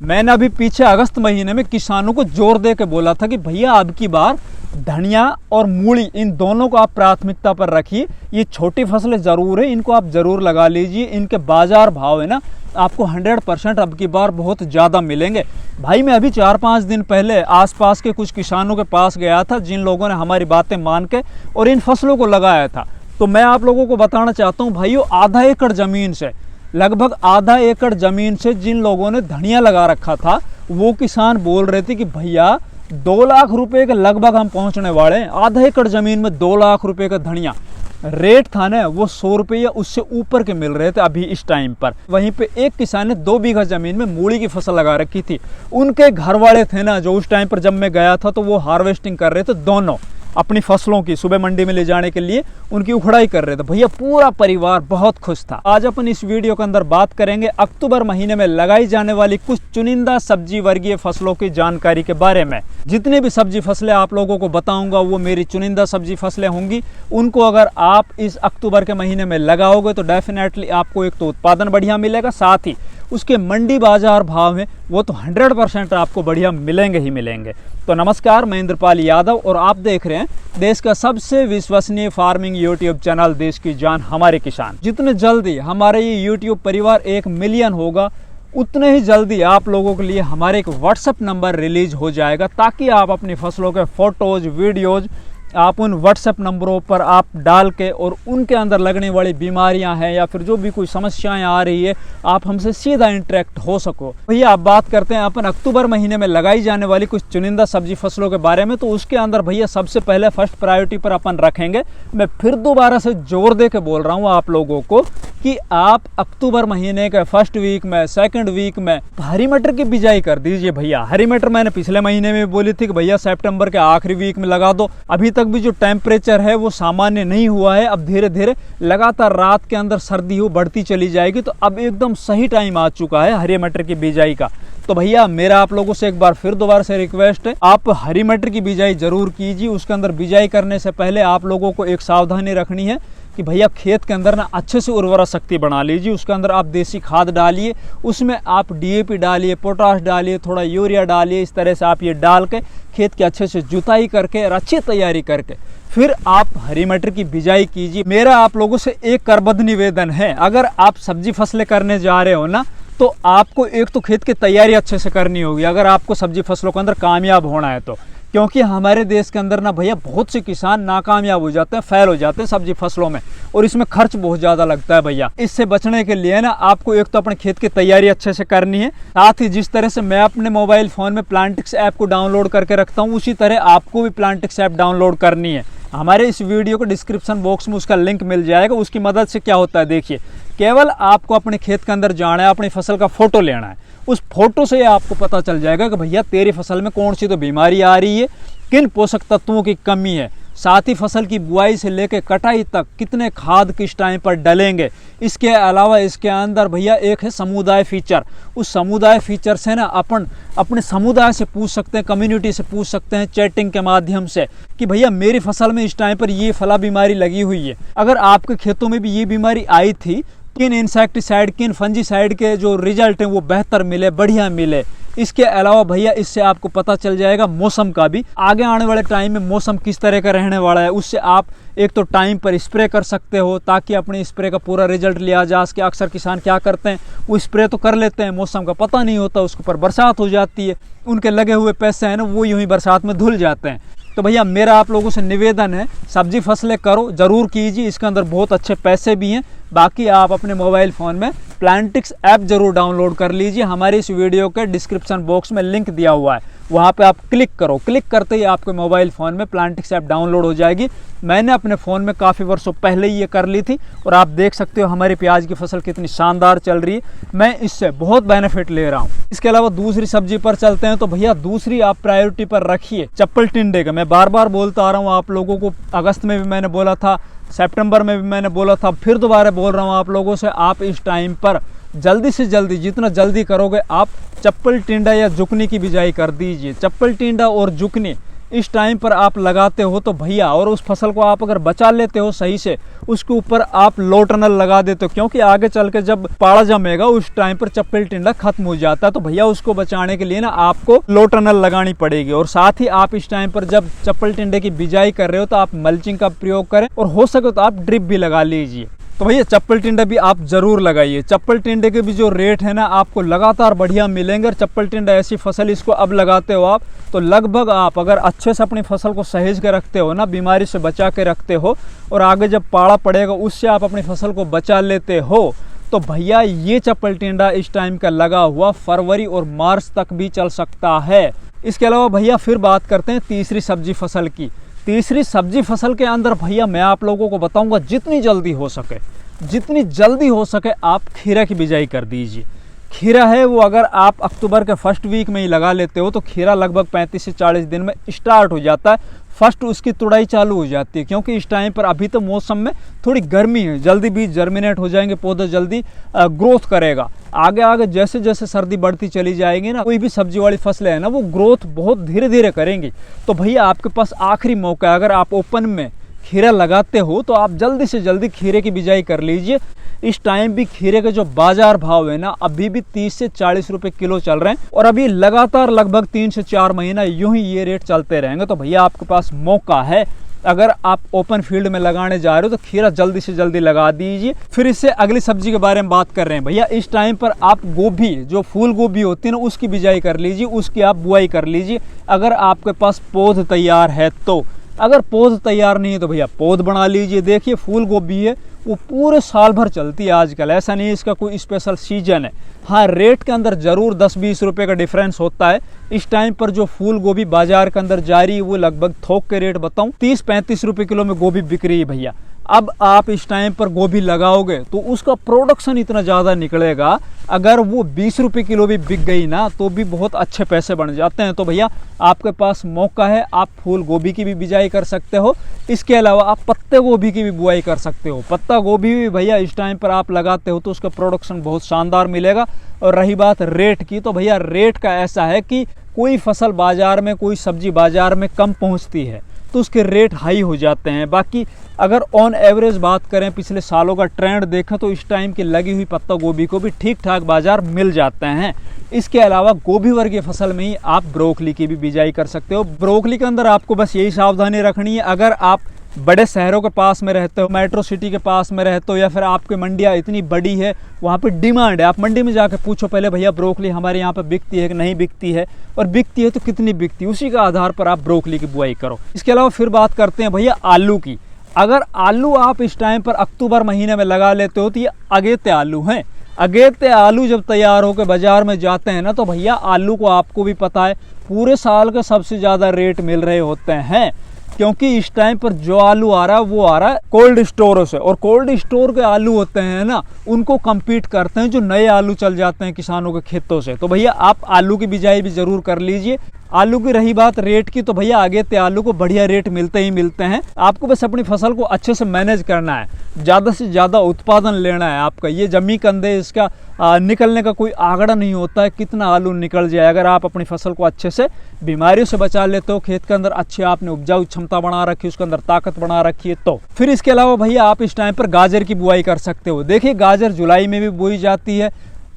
मैंने अभी पीछे अगस्त महीने में किसानों को जोर दे के बोला था कि भैया अब की बार धनिया और मूली इन दोनों को आप प्राथमिकता पर रखिए। ये छोटी फसलें ज़रूर है, इनको आप ज़रूर लगा लीजिए। इनके बाज़ार भाव है ना आपको 100% अब की बार बहुत ज़्यादा मिलेंगे। भाई मैं अभी 4-5 दिन पहले आसपास के कुछ किसानों के पास गया था जिन लोगों ने हमारी बातें मान के और इन फसलों को लगाया था। तो मैं आप लोगों को बताना चाहता हूँ भाइयों, आधा एकड़ ज़मीन से, लगभग आधा एकड़ ज़मीन से जिन लोगों ने धनिया लगा रखा था वो किसान बोल रहे थे कि भैया 2 लाख रुपए के लगभग हम पहुंचने वाले हैं। आधा एकड़ ज़मीन में 2 लाख रुपए का धनिया रेट था ना, वो 100 रुपये या उससे ऊपर के मिल रहे थे अभी इस टाइम पर। वहीं पे एक किसान ने 2 बीघा ज़मीन में मूली की फसल लगा रखी थी। उनके घर वाले थे ना जो उस टाइम पर जब मैं गया था तो वो हार्वेस्टिंग कर रहे थे, दोनों अपनी फसलों की सुबह मंडी में ले जाने के लिए उनकी उखड़ाई कर रहे थे। भैया पूरा परिवार बहुत खुश था। आज अपन इस वीडियो के अंदर बात करेंगे अक्टूबर महीने में लगाई जाने वाली कुछ चुनिंदा सब्जी वर्गीय फसलों की जानकारी के बारे में। जितनी भी सब्जी फसलें आप लोगों को बताऊंगा वो मेरी चुनिंदा सब्जी फसलें होंगी। उनको अगर आप इस अक्टूबर के महीने में लगाओगे तो डेफिनेटली आपको एक तो उत्पादन बढ़िया मिलेगा, साथ ही उसके मंडी बाजार भाव में वो तो 100% आपको बढ़िया मिलेंगे ही मिलेंगे। तो नमस्कार, मैं इंद्रपाल यादव और आप देख रहे हैं देश का सबसे विश्वसनीय फार्मिंग यूट्यूब चैनल देश की जान हमारे किसान। जितने जल्दी हमारे ये यूट्यूब परिवार 1 मिलियन होगा उतने ही जल्दी आप लोगों के लिए हमारे एक व्हाट्सएप नंबर रिलीज हो जाएगा, ताकि आप अपनी फसलों के फोटोज वीडियोज आप उन व्हाट्सएप नंबरों पर आप डाल के और उनके अंदर लगने वाली बीमारियां हैं या फिर जो भी कोई समस्याएं आ रही है आप हमसे सीधा इंटरेक्ट हो सको। भैया आप बात करते हैं अपन अक्टूबर महीने में लगाई जाने वाली कुछ चुनिंदा सब्जी फसलों के बारे में। तो उसके अंदर भैया सबसे पहले फर्स्ट प्रायोरिटी पर अपन रखेंगे, मैं फिर दोबारा से जोर दे के बोल रहा हूँ आप लोगों को कि आप अक्टूबर महीने के फर्स्ट वीक में, सेकंड वीक में हरी मटर की बिजाई कर दीजिए। भैया हरी मटर मैंने पिछले महीने में बोली थी कि भैया सितंबर के आखिरी वीक में लगा दो। अभी तक भी जो टेम्परेचर है वो सामान्य नहीं हुआ है। अब धीरे धीरे लगातार रात के अंदर सर्दी हो बढ़ती चली जाएगी, तो अब एकदम सही टाइम आ चुका है हरी मटर की बिजाई का। तो भैया मेरा आप लोगों से एक बार फिर दोबारा से रिक्वेस्ट है, आप हरी मटर की बिजाई जरूर कीजिए। उसके अंदर बिजाई करने से पहले आप लोगों को एक सावधानी रखनी है कि भैया खेत के अंदर ना अच्छे से उर्वरा शक्ति बना लीजिए। उसके अंदर आप देसी खाद डालिए, उसमें आप डीएपी डालिए, पोटाश डालिए, थोड़ा यूरिया डालिए। इस तरह से आप ये डाल के खेत की अच्छे से जुताई करके और अच्छी तैयारी करके फिर आप हरी मटर की बिजाई कीजिए। मेरा आप लोगों से एक करबद्ध निवेदन है, अगर आप सब्जी फसलें करने जा रहे हो ना तो आपको एक तो खेत की तैयारी अच्छे से करनी होगी अगर आपको सब्जी फसलों के अंदर कामयाब होना है तो। क्योंकि हमारे देश के अंदर ना भैया बहुत से किसान नाकामयाब हो जाते हैं, फेल हो जाते हैं सब्जी फसलों में, और इसमें खर्च बहुत ज़्यादा लगता है। भैया इससे बचने के लिए ना आपको एक तो अपने खेत की तैयारी अच्छे से करनी है, साथ ही जिस तरह से मैं अपने मोबाइल फ़ोन में प्लांटिक्स ऐप को डाउनलोड करके रखता हूँ उसी तरह आपको भी प्लांटिक्स ऐप डाउनलोड करनी है। हमारे इस वीडियो को डिस्क्रिप्शन बॉक्स में उसका लिंक मिल जाएगा। उसकी मदद से क्या होता है देखिए, केवल आपको अपने खेत के अंदर जाना है, अपनी फसल का फोटो लेना है। उस फोटो से आपको पता चल जाएगा कि भैया तेरी फसल में कौन सी तो बीमारी आ रही है, किन पोषक तत्वों की कमी है, साथ ही फसल की बुआई से लेकर कटाई तक कितने खाद किस टाइम पर डलेंगे। इसके अलावा इसके अंदर भैया एक है समुदाय फीचर। उस समुदाय फीचर से ना अपन अपने समुदाय से पूछ सकते हैं, कम्युनिटी से पूछ सकते हैं चैटिंग के माध्यम से कि भैया मेरी फसल में इस टाइम पर ये फला बीमारी लगी हुई है, अगर आपके खेतों में भी ये बीमारी आई थी, किन इंसेक्टिसाइड किन फंजीसाइड के जो रिजल्ट हैं वो बेहतर मिले, बढ़िया मिले। इसके अलावा भैया इससे आपको पता चल जाएगा मौसम का भी, आगे आने वाले टाइम में मौसम किस तरह का रहने वाला है। उससे आप एक तो टाइम पर स्प्रे कर सकते हो ताकि अपने स्प्रे का पूरा रिजल्ट लिया जा सके। अक्सर किसान क्या करते हैं, वो स्प्रे तो कर लेते हैं, मौसम का पता नहीं होता, उसके ऊपर बरसात हो जाती है, उनके लगे हुए पैसे हैं ना वो यूं ही बरसात में धुल जाते हैं। तो भैया मेरा आप लोगों से निवेदन है, सब्जी फसलें करो जरूर कीजिए, इसके अंदर बहुत अच्छे पैसे भी हैं। बाकी आप अपने मोबाइल फ़ोन में प्लांटिक्स ऐप जरूर डाउनलोड कर लीजिए। हमारी इस वीडियो के डिस्क्रिप्शन बॉक्स में लिंक दिया हुआ है, वहाँ पे आप क्लिक करो, क्लिक करते ही आपके मोबाइल फ़ोन में प्लांटिक्स ऐप डाउनलोड हो जाएगी। मैंने अपने फ़ोन में काफ़ी वर्षों पहले ही ये कर ली थी और आप देख सकते हो हमारी प्याज की फसल कितनी शानदार चल रही है। मैं इससे बहुत बेनिफिट ले रहा हूँ। इसके अलावा दूसरी सब्जी पर चलते हैं। तो भैया दूसरी आप प्रायोरिटी पर रखिए चप्पल टिंडे का। मैं बार बार बोलता आ रहा हूँ आप लोगों को, अगस्त में भी मैंने बोला था, सितंबर में भी मैंने बोला था, फिर दोबारा बोल रहा हूँ आप लोगों से, आप इस टाइम पर जल्दी से जल्दी जितना जल्दी करोगे आप चप्पल टिंडा या जुकनी की बिजाई कर दीजिए। चप्पल टिंडा और जुकनी इस टाइम पर आप लगाते हो तो भैया, और उस फसल को आप अगर बचा लेते हो सही से, उसके ऊपर आप लो टनल लगा देते हो, क्योंकि आगे चल के जब पाड़ा जमेगा उस टाइम पर चप्पल टिंडा खत्म हो जाता है। तो भैया उसको बचाने के लिए ना आपको लो टनल लगानी पड़ेगी। और साथ ही आप इस टाइम पर जब चप्पल टिंडे की बिजाई कर रहे हो तो आप मल्चिंग का प्रयोग करें, और हो सके तो आप ड्रिप भी लगा लीजिए। तो भैया चप्पल टिंडा भी आप जरूर लगाइए। चप्पल टिंडे के भी जो रेट है ना आपको लगातार बढ़िया मिलेंगे। और चप्पल टिंडा ऐसी फसल, इसको अब लगाते हो आप तो लगभग आप अगर अच्छे से अपनी फसल को सहेज के रखते हो ना, बीमारी से बचा के रखते हो, और आगे जब पाड़ा पड़ेगा उससे आप अपनी फसल को बचा लेते हो, तो भैया ये चप्पल टिंडा इस टाइम का लगा हुआ फरवरी और मार्च तक भी चल सकता है। इसके अलावा भैया फिर बात करते हैं तीसरी सब्जी फसल की। तीसरी सब्जी फसल के अंदर भैया मैं आप लोगों को बताऊंगा जितनी जल्दी हो सके आप खीरा की बिजाई कर दीजिए। खीरा है वो अगर आप अक्टूबर के फर्स्ट वीक में ही लगा लेते हो तो खीरा लगभग 35 से 40 दिन में स्टार्ट हो जाता है, फर्स्ट उसकी तुड़ाई चालू हो जाती है। क्योंकि इस टाइम पर अभी तो मौसम में थोड़ी गर्मी है, जल्दी बीज जर्मिनेट हो जाएंगे, पौधा जल्दी ग्रोथ करेगा। आगे आगे जैसे जैसे सर्दी बढ़ती चली जाएगी ना, कोई भी सब्जी वाली फसलें है ना वो ग्रोथ बहुत धीरे धीरे करेंगी। तो भैया आपके पास आखिरी मौका है, अगर आप ओपन में खीरा लगाते हो तो आप जल्दी से जल्दी खीरे की बिजाई कर लीजिए। इस टाइम भी खीरे के जो बाजार भाव है ना अभी भी 30 से 40 रुपए किलो चल रहे हैं, और अभी लगातार लगभग 3 से 4 महीना यूं ही ये रेट चलते रहेंगे। तो भैया आपके पास मौका है, अगर आप ओपन फील्ड में लगाने जा रहे हो तो खीरा जल्दी से जल्दी लगा दीजिए। फिर इससे अगली सब्जी के बारे में बात कर रहे हैं भैया। इस टाइम पर आप गोभी, जो फूल गोभी होती है ना, उसकी बिजाई कर लीजिए, उसकी आप बुआई कर लीजिए अगर आपके पास पौध तैयार है तो। अगर पौध तैयार नहीं है तो भैया पौध बना लीजिए। देखिए फूल गोभी है वो पूरे साल भर चलती है आजकल, ऐसा नहीं है इसका कोई स्पेशल सीजन है। हाँ, रेट के अंदर जरूर 10-20 रुपए का डिफरेंस होता है। इस टाइम पर जो फूल गोभी बाजार के अंदर जा रही है वो लगभग थोक के रेट बताऊं 30-35 रुपए किलो में गोभी बिक रही है भैया। अब आप इस टाइम पर गोभी लगाओगे तो उसका प्रोडक्शन इतना ज़्यादा निकलेगा, अगर वो 20 रुपए किलो भी बिक गई ना तो भी बहुत अच्छे पैसे बन जाते हैं। तो भैया आपके पास मौका है, आप फूल गोभी की भी बिजाई कर सकते हो। इसके अलावा आप पत्ते गोभी की भी बुआई कर सकते हो। पत्ता गोभी भी भैया इस टाइम पर आप लगाते हो तो उसका प्रोडक्शन बहुत शानदार मिलेगा। और रही बात रेट की, तो भैया रेट का ऐसा है कि कोई फसल बाजार में, कोई सब्जी बाजार में कम पहुँचती है तो उसके रेट हाई हो जाते हैं। बाकी अगर ऑन एवरेज बात करें, पिछले सालों का ट्रेंड देखें तो इस टाइम की लगी हुई पत्ता गोभी को भी ठीक ठाक बाजार मिल जाते हैं। इसके अलावा गोभी वर्गीय फसल में ही आप ब्रोकली की भी बिजाई कर सकते हो। ब्रोकली के अंदर आपको बस यही सावधानी रखनी है, अगर आप बड़े शहरों के पास में रहते हो, मेट्रो सिटी के पास में रहते हो, या फिर आपकी मंडियाँ इतनी बड़ी है, वहाँ पे डिमांड है, आप मंडी में जाकर पूछो पहले भैया ब्रोकली हमारे यहाँ पे बिकती है कि नहीं बिकती है, और बिकती है तो कितनी बिकती है, उसी का आधार पर आप ब्रोकली की बुआई करो। इसके अलावा फिर बात करते हैं भैया आलू की। अगर आलू आप इस टाइम पर अक्टूबर महीने में लगा लेते हो तो ये अगेते आलू हैं। अगेते आलू जब तैयार होकर बाजार में जाते हैं ना तो भैया आलू को आपको भी पता है पूरे साल का सबसे ज़्यादा रेट मिल रहे होते हैं, क्योंकि इस टाइम पर जो आलू आ रहा है वो आ रहा है कोल्ड स्टोरों से, और कोल्ड स्टोर के आलू होते हैं ना उनको compete करते हैं जो नए आलू चल जाते हैं किसानों के खेतों से। तो भैया आप आलू की बिजाई भी जरूर कर लीजिए। आलू की रही बात रेट की, तो भैया आगे आलू को बढ़िया रेट मिलते ही मिलते हैं। आपको बस अपनी फसल को अच्छे से मैनेज करना है, ज़्यादा से ज़्यादा उत्पादन लेना है आपका। ये जमी कंधे इसका निकलने का कोई आंकड़ा नहीं होता है कितना आलू निकल जाए। अगर आप अपनी फसल को अच्छे से बीमारियों से बचा लेते हो, खेत के अंदर अच्छी आपने उपजाऊ क्षमता बना रखी है, उसके अंदर ताकत बना रखी है, तो फिर इसके अलावा भैया आप इस टाइम पर गाजर की बुआई कर सकते हो। देखिए गाजर जुलाई में भी बोई जाती है,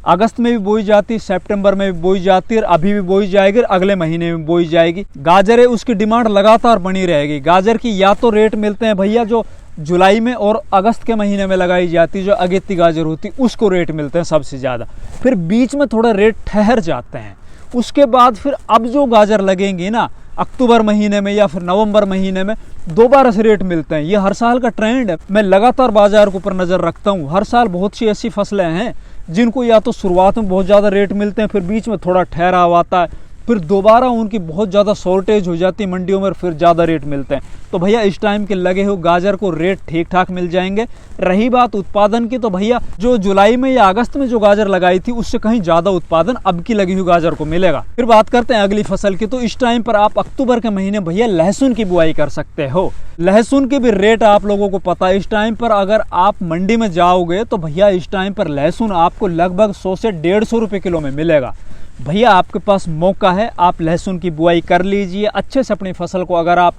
अगस्त में भी बोई जाती है, सितंबर में भी बोई जाती है, और अभी भी बोई जाएगी, अगले महीने में बोई जाएगी। गाजर है उसकी डिमांड लगातार बनी रहेगी। गाजर की या तो रेट मिलते हैं भैया जो जुलाई में और अगस्त के महीने में लगाई जाती है, जो अगेती गाजर होती है उसको रेट मिलते हैं सबसे ज़्यादा। फिर बीच में थोड़ा रेट ठहर जाते हैं, उसके बाद फिर अब जो गाजर लगेंगी ना अक्टूबर महीने में या फिर नवंबर महीने में दोबारा से रेट मिलते हैं। ये हर साल का ट्रेंड है, मैं लगातार बाजार के ऊपर नज़र रखता हूँ। हर साल बहुत सी ऐसी फसलें हैं जिनको या तो शुरुआत में बहुत ज़्यादा रेट मिलते हैं, फिर बीच में थोड़ा ठहराव आता है, फिर दोबारा उनकी बहुत ज़्यादा शॉर्टेज हो जाती है मंडियों में, फिर ज़्यादा रेट मिलते हैं। तो भैया इस टाइम के लगे हुए गाजर को रेट ठीक ठाक मिल जाएंगे। रही बात उत्पादन की, तो भैया जो जुलाई में या अगस्त में जो गाजर लगाई थी उससे कहीं ज़्यादा उत्पादन अब की लगी हुई गाजर को मिलेगा। फिर बात करते हैं अगली फसल की, तो इस टाइम पर आप अक्टूबर के महीने भैया लहसुन की बुआई कर सकते हो। लहसुन के भी रेट आप लोगों को पता है। इस टाइम पर अगर आप मंडी में जाओगे तो भैया इस टाइम पर लहसुन आपको लगभग 100 से 150 रुपये किलो में मिलेगा। भैया आपके पास मौका है, आप लहसुन की बुआई कर लीजिए। अच्छे से अपनी फसल को अगर आप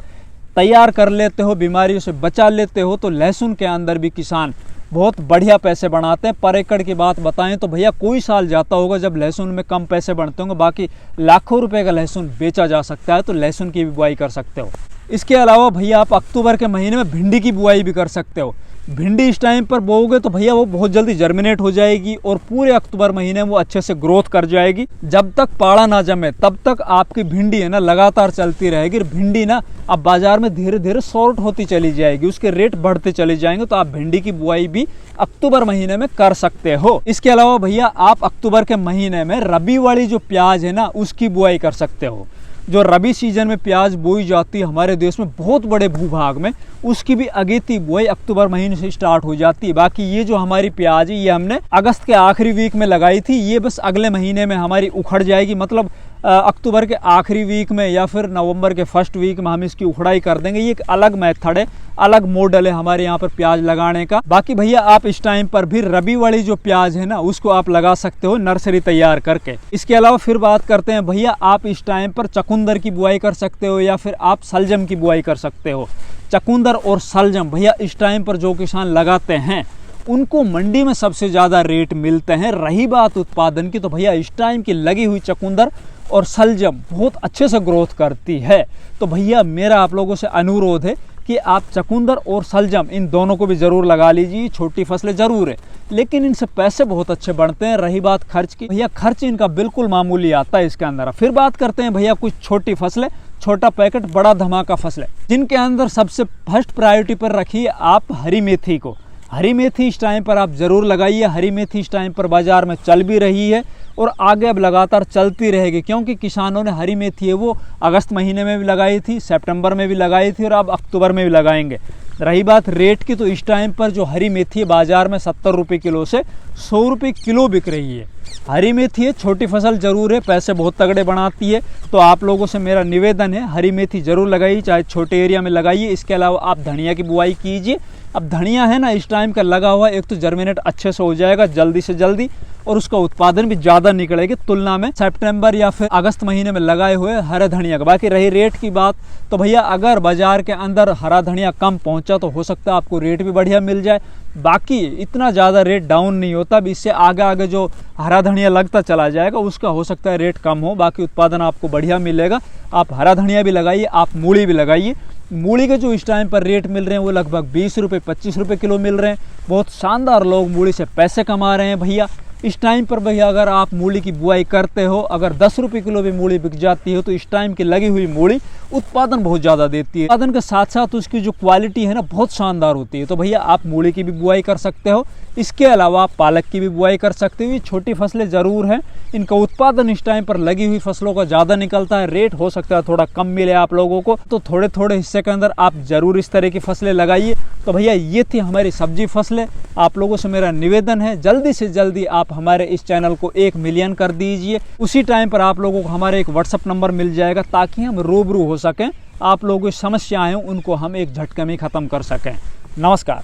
तैयार कर लेते हो, बीमारियों से बचा लेते हो, तो लहसुन के अंदर भी किसान बहुत बढ़िया पैसे बनाते हैं। पर एकड़ की बात बताएं तो भैया कोई साल जाता होगा जब लहसुन में कम पैसे बनते होंगे, बाकी लाखों रुपए का लहसुन बेचा जा सकता है, तो लहसुन की भी बुआई कर सकते हो। इसके अलावा भैया आप अक्टूबर के महीने में भिंडी की बुआई भी कर सकते हो। भिंडी इस टाइम पर बोओगे तो भैया वो बहुत जल्दी जर्मिनेट हो जाएगी और पूरे अक्टूबर महीने में वो अच्छे से ग्रोथ कर जाएगी। जब तक पाड़ा ना जमे तब तक आपकी भिंडी है ना लगातार चलती रहेगी। भिंडी ना अब बाजार में धीरे धीरे शॉर्ट होती चली जाएगी, उसके रेट बढ़ते चले जाएंगे, तो आप भिंडी की बुआई भी अक्टूबर महीने में कर सकते हो। इसके अलावा भैया आप अक्टूबर के महीने में रबी वाली जो प्याज है ना उसकी बुआई कर सकते हो। जो रबी सीजन में प्याज बोई जाती है हमारे देश में बहुत बड़े भूभाग में, उसकी भी अगेती बुआई अक्टूबर महीने से स्टार्ट हो जाती है। बाकी ये जो हमारी प्याज है ये हमने अगस्त के आखिरी वीक में लगाई थी, ये बस अगले महीने में हमारी उखड़ जाएगी। मतलब अक्टूबर के आखिरी वीक में या फिर नवंबर के फर्स्ट वीक में हम इसकी उखड़ाई कर देंगे। ये एक अलग मेथड है, अलग मॉडल है हमारे यहाँ पर प्याज लगाने का। बाकी भैया आप इस टाइम पर भी रबी वाली जो प्याज है ना उसको आप लगा सकते हो नर्सरी तैयार करके। इसके अलावा फिर बात करते हैं भैया आप इस टाइम पर चकुंदर की बुआई कर सकते हो या फिर आप सलजम की बुआई कर सकते हो। चकुंदर और सलजम भैया इस टाइम पर जो किसान लगाते हैं उनको मंडी में सबसे ज़्यादा रेट मिलते हैं। रही बात उत्पादन की तो भैया इस टाइम की लगी हुई चकुंदर और सलजम बहुत अच्छे से ग्रोथ करती है। तो भैया मेरा आप लोगों से अनुरोध है कि आप चकुंदर और सलजम इन दोनों को भी ज़रूर लगा लीजिए। छोटी फसलें ज़रूर है लेकिन इनसे पैसे बहुत अच्छे बढ़ते हैं। रही बात खर्च की, भैया खर्च इनका बिल्कुल मामूली आता है इसके अंदर। फिर बात करते हैं भैया कुछ छोटी फसलें, छोटा पैकेट बड़ा धमाका फसलें, जिनके अंदर सबसे फर्स्ट प्रायोरिटी पर रखिए आप हरी मेथी को। हरी मेथी इस टाइम पर आप ज़रूर लगाइए। हरी मेथी इस टाइम पर बाज़ार में चल भी रही है और आगे अब लगातार चलती रहेगी, क्योंकि किसानों ने हरी मेथी है वो अगस्त महीने में भी लगाई थी, सितंबर में भी लगाई थी और अब अक्टूबर में भी लगाएंगे। रही बात रेट की तो इस टाइम पर जो हरी मेथी है बाज़ार में 70 रुपये किलो से 100 रुपये किलो बिक रही है। हरी मेथी है छोटी फसल ज़रूर है, पैसे बहुत तगड़े बनाती है। तो आप लोगों से मेरा निवेदन है हरी मेथी ज़रूर लगाइए, चाहे छोटे एरिया में लगाइए। इसके अलावा आप धनिया की बुआई कीजिए। अब धनिया है ना इस टाइम का लगा हुआ, एक तो जर्मिनेट अच्छे से हो जाएगा जल्दी से जल्दी और उसका उत्पादन भी ज़्यादा निकलेगी तुलना में सितंबर या फिर अगस्त महीने में लगाए हुए हरा धनिया का। बाकी रही रेट की बात तो भैया अगर बाज़ार के अंदर हरा धनिया कम पहुंचा तो हो सकता है आपको रेट भी बढ़िया मिल जाए। बाकी इतना ज़्यादा रेट डाउन नहीं होता। अब इससे आगे आगे जो हरा धनिया लगता चला जाएगा उसका हो सकता है रेट कम हो, बाकी उत्पादन आपको बढ़िया मिलेगा। आप हरा धनिया भी लगाइए, आप मूली भी लगाइए। मूली के जो इस टाइम पर रेट मिल रहे हैं वो लगभग 20 रुपये 25 रुपये किलो मिल रहे हैं। बहुत शानदार लोग मूली से पैसे कमा रहे हैं भैया इस टाइम पर। भैया अगर आप मूली की बुआई करते हो, अगर 10 रुपये किलो भी मूली बिक जाती है तो इस टाइम की लगी हुई मूली उत्पादन बहुत ज़्यादा देती है। उत्पादन के साथ साथ उसकी जो क्वालिटी है ना बहुत शानदार होती है। तो भैया आप मूली की भी बुआई कर सकते हो। इसके अलावा आप पालक की भी बुआई कर सकते हो। ये छोटी फसलें ज़रूर हैं, इनका उत्पादन इस टाइम पर लगी हुई फसलों का ज़्यादा निकलता है। रेट हो सकता है थोड़ा कम मिले आप लोगों को, तो थोड़े थोड़े हिस्से के अंदर आप ज़रूर इस तरह की फसलें लगाइए। तो भैया ये थी हमारी सब्जी फसलें। आप लोगों से मेरा निवेदन है जल्दी से जल्दी आप हमारे इस चैनल को 1 मिलियन कर दीजिए। उसी टाइम पर आप लोगों को हमारे एक व्हाट्सअप नंबर मिल जाएगा ताकि हम रूबरू हो सकें, आप लोगों की समस्याएं उनको हम एक झटके में ख़त्म कर सकें। नमस्कार।